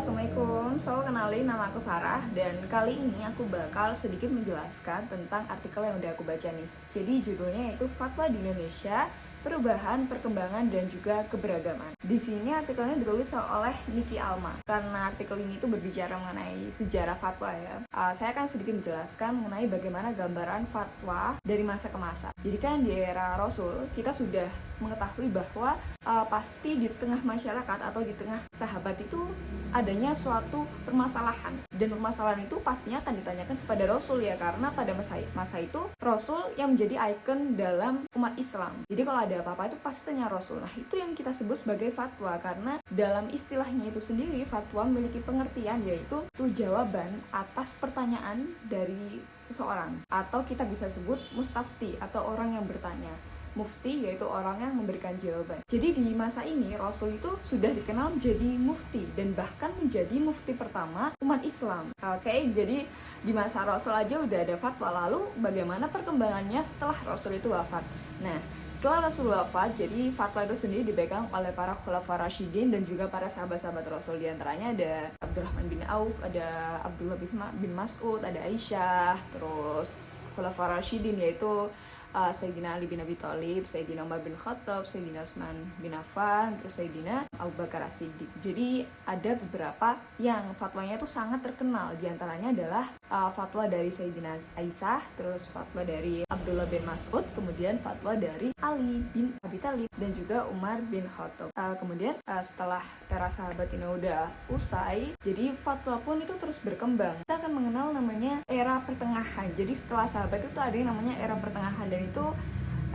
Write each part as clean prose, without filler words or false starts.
Assalamualaikum. Kenalin, nama aku Farah dan kali ini aku bakal sedikit menjelaskan tentang artikel yang udah aku baca nih. Jadi judulnya itu Fatwa di Indonesia, Perubahan, Perkembangan, dan juga Keberagaman. Di sini artikelnya ditulis oleh Niki Alma. Karena artikel ini tuh berbicara mengenai sejarah fatwa ya. Saya akan sedikit menjelaskan mengenai bagaimana gambaran fatwa dari masa ke masa. Jadi kan di era Rasul kita sudah mengetahui bahwa pasti di tengah masyarakat atau di tengah sahabat itu adanya suatu permasalahan, dan permasalahan itu pastinya akan ditanyakan kepada Rasul ya, karena pada masa itu Rasul yang menjadi ikon dalam umat Islam. Jadi kalau ada apa-apa itu pasti tanya Rasul. Nah, itu yang kita sebut sebagai fatwa, karena dalam istilahnya itu sendiri fatwa memiliki pengertian yaitu jawaban atas pertanyaan dari seseorang, atau kita bisa sebut mustafti atau orang yang bertanya. Mufti yaitu orang yang memberikan jawaban. Jadi di masa ini Rasul itu sudah dikenal menjadi mufti dan bahkan menjadi mufti pertama umat Islam. Oke, jadi di masa Rasul aja udah ada fatwa, lalu bagaimana perkembangannya setelah Rasul itu wafat? Nah, setelah Rasul wafat, jadi fatwa itu sendiri dipegang oleh para khulafa Rasyidin dan juga para sahabat-sahabat Rasul. Di antaranya ada Abdurrahman bin Auf, ada Abdullah bin Mas'ud, ada Aisyah, terus khulafa Rasyidin yaitu Sayyidina Ali bin Abi Thalib, Sayyidina Umar bin Khattab, Sayyidina Utsman bin Affan, terus Sayyidina Abu Bakar As-Siddiq. Jadi ada beberapa yang fatwanya itu sangat terkenal. Di antaranya adalah fatwa dari Sayyidina Aisyah, terus fatwa dari Abdullah bin Mas'ud, kemudian fatwa dari Ali bin Abi Thalib dan juga Umar bin Khattab. Kemudian setelah era sahabat ini udah usai, jadi fatwa pun itu terus berkembang. Kita akan mengenal namanya era pertengahan. Jadi setelah sahabat itu ada yang namanya era pertengahan, dan itu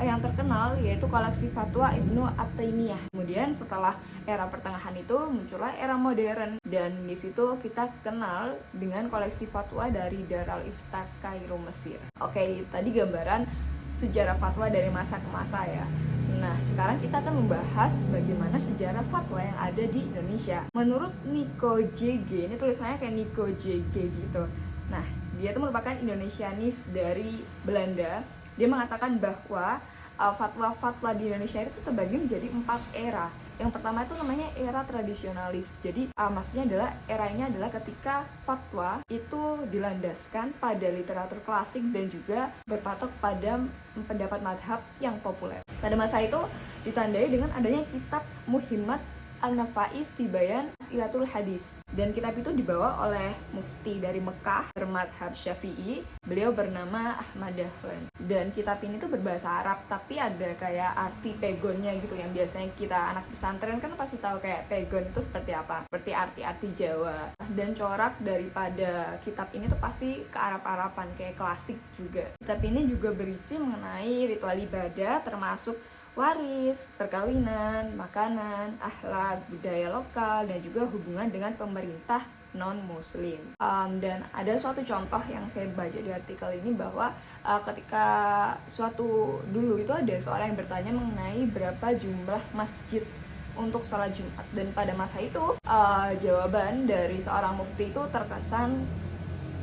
yang terkenal yaitu koleksi fatwa Ibnu At-Taimiyah. Kemudian setelah era pertengahan itu muncullah era modern, dan di situ kita kenal dengan koleksi fatwa dari Darul Ifta Kairo, Mesir. Oke, tadi gambaran sejarah fatwa dari masa ke masa ya. Nah, sekarang kita akan membahas bagaimana sejarah fatwa yang ada di Indonesia. Menurut Nico JG, ini tulisannya kayak Nico JG gitu. Nah, dia itu merupakan Indonesianis dari Belanda. Dia mengatakan bahwa fatwa-fatwa di Indonesia itu terbagi menjadi 4 era. Yang pertama itu namanya era tradisionalis. Jadi maksudnya adalah eranya adalah ketika fatwa itu dilandaskan pada literatur klasik dan juga berpatok pada pendapat madhab yang populer. Pada masa itu ditandai dengan adanya kitab Muhimmat Al-Nafais fi Bayan As'ilatul Hadis, dan kitab itu dibawa oleh mufti dari Mekah bermadhab Syafi'i. Beliau bernama Ahmad Dahlan, dan kitab ini tuh berbahasa Arab tapi ada kayak arti pegonnya gitu, yang biasanya kita anak pesantren kan pasti tahu kayak pegon itu seperti apa, seperti arti-arti Jawa. Dan corak daripada kitab ini tuh pasti ke Arab-Araban kayak klasik juga. Kitab ini juga berisi mengenai ritual ibadah termasuk waris, perkawinan, makanan, akhlak, budaya lokal, dan juga hubungan dengan pemerintah non-muslim. Dan ada suatu contoh yang saya baca di artikel ini bahwa ketika suatu dulu itu ada seorang yang bertanya mengenai berapa jumlah masjid untuk sholat Jumat, dan pada masa itu jawaban dari seorang mufti itu terkesan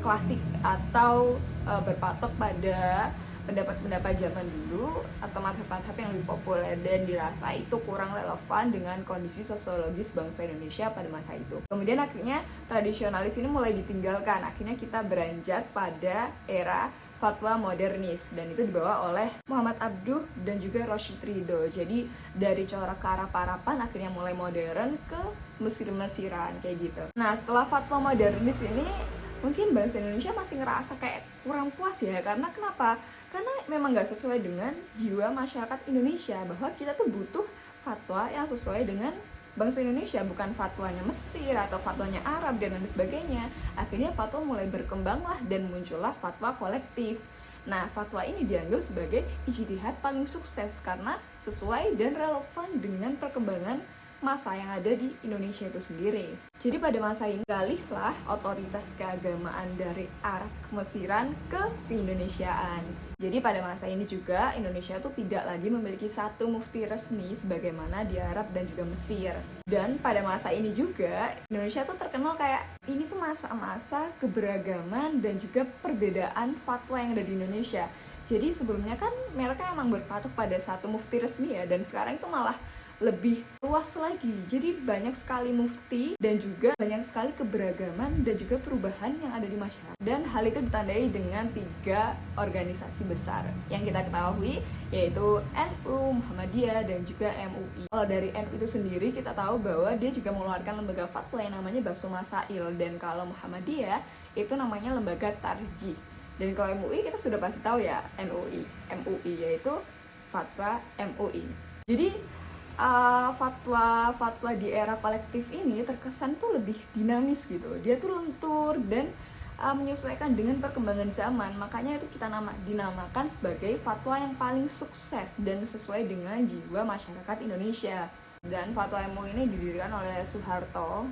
klasik atau berpatok pada pendapat-pendapat zaman dulu atau madhab-madhab yang lebih populer, dan dirasa itu kurang relevan dengan kondisi sosiologis bangsa Indonesia pada masa itu. Kemudian akhirnya tradisionalis ini mulai ditinggalkan. Akhirnya kita beranjak pada era fatwa modernis, dan itu dibawa oleh Muhammad Abduh dan juga Rashid Ridho. Jadi dari corak ke Arab-Araban akhirnya mulai modern ke Mesir-Mesiran kayak gitu. Nah, setelah fatwa modernis ini mungkin bangsa Indonesia masih ngerasa kayak kurang puas ya. Karena kenapa? Karena memang nggak sesuai dengan jiwa masyarakat Indonesia, bahwa kita tuh butuh fatwa yang sesuai dengan bangsa Indonesia, bukan fatwanya Mesir atau fatwanya Arab dan lain sebagainya. Akhirnya fatwa mulai berkembang lah, dan muncullah fatwa kolektif. Nah, fatwa ini dianggap sebagai ijtihad paling sukses karena sesuai dan relevan dengan perkembangan masa yang ada di Indonesia itu sendiri. Jadi pada masa ini beralihlah otoritas keagamaan dari Arab Kemesiran ke Indonesiaan. Jadi pada masa ini juga Indonesia tuh tidak lagi memiliki satu mufti resmi sebagaimana di Arab dan juga Mesir. Dan pada masa ini juga Indonesia tuh terkenal kayak ini tuh masa-masa keberagaman dan juga perbedaan fatwa yang ada di Indonesia. Jadi sebelumnya kan mereka emang berpatok pada satu mufti resmi ya, dan sekarang itu malah lebih luas lagi. Jadi banyak sekali mufti dan juga banyak sekali keberagaman dan juga perubahan yang ada di masyarakat. Dan hal itu ditandai dengan 3 organisasi besar yang kita ketahui, yaitu NU, Muhammadiyah, dan juga MUI. Kalau dari NU itu sendiri kita tahu bahwa dia juga mengeluarkan lembaga fatwa yang namanya Basul Masail, dan kalau Muhammadiyah itu namanya lembaga tarjih. Dan kalau MUI kita sudah pasti tahu ya, MUI yaitu fatwa MUI. Jadi fatwa-fatwa di era kolektif ini terkesan tuh lebih dinamis gitu. Dia tuh lentur dan menyesuaikan dengan perkembangan zaman. Makanya itu kita dinamakan sebagai fatwa yang paling sukses dan sesuai dengan jiwa masyarakat Indonesia. Dan fatwa MUI ini didirikan oleh Soeharto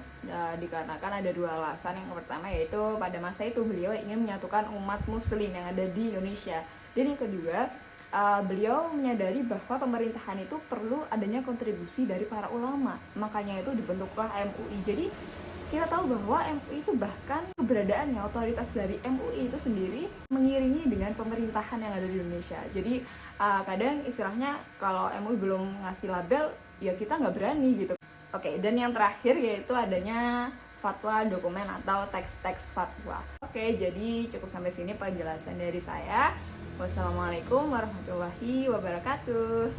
dikarenakan ada 2 alasan. Yang pertama yaitu pada masa itu beliau ingin menyatukan umat muslim yang ada di Indonesia. Dan yang kedua, beliau menyadari bahwa pemerintahan itu perlu adanya kontribusi dari para ulama. Makanya itu dibentuklah MUI. Jadi kita tahu bahwa MUI itu bahkan keberadaannya, otoritas dari MUI itu sendiri mengiringi dengan pemerintahan yang ada di Indonesia. Jadi kadang istilahnya kalau MUI belum ngasih label, ya kita nggak berani gitu. Oke, dan yang terakhir yaitu adanya fatwa dokumen atau teks-teks fatwa. Oke, jadi cukup sampai sini penjelasan dari saya. Wassalamualaikum warahmatullahi wabarakatuh.